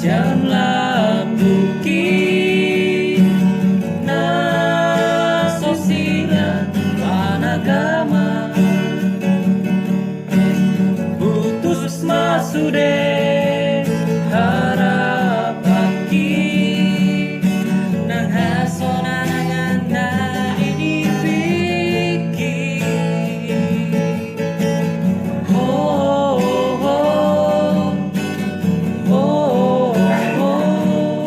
Siang lambuki na sosilan panagama putus masude harapaki nang hasonangan na inipiki oh oh oh oh oh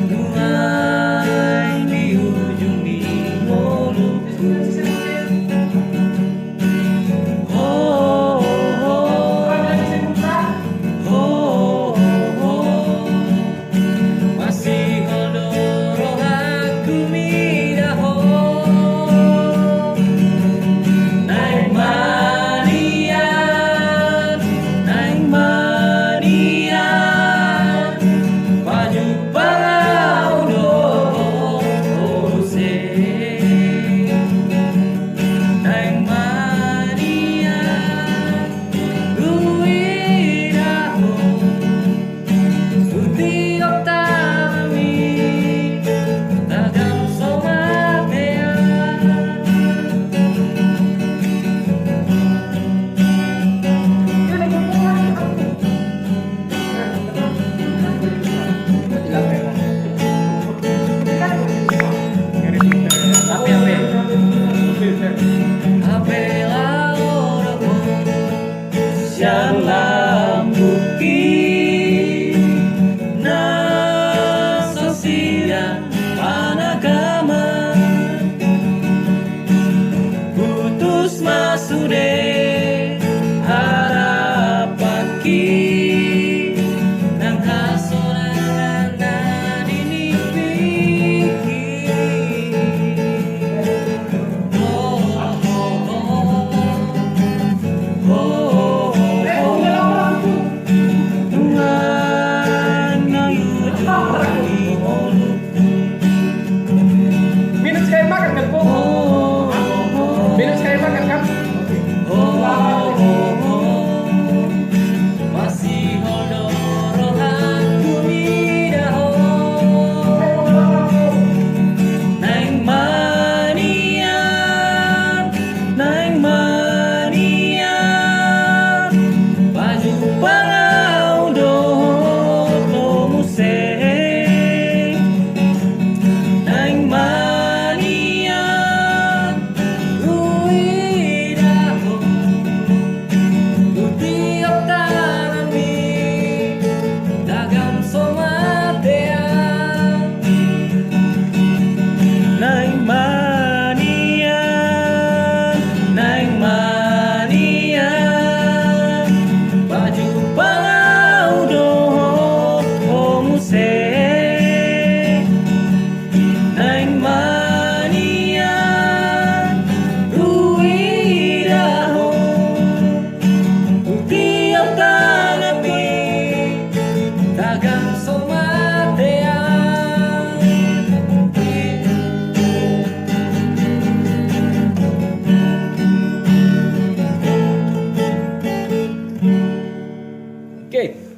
mulai di ujung di mulutku oh oh oh masih odoro aku midaho naik manian baju pangaudo ose naik manian duiraho Tuti ottami dagang somatea apela ora siang lambuki na sosilan panagama putus masude harapaki nang hasonangan na dinipiki oh oh oh oh tungan na ujung di mulutku Minum sekali makan kan, Bu? Minum sekali makan kan? masih odoro aku midaho naik manian baju pangaudo tomuse naik manian ruidaho Tuti ottami dagang somatea naik manian baju pangaudo omuse naik manian ruidaho Tuti ottami dagang somatea Oke.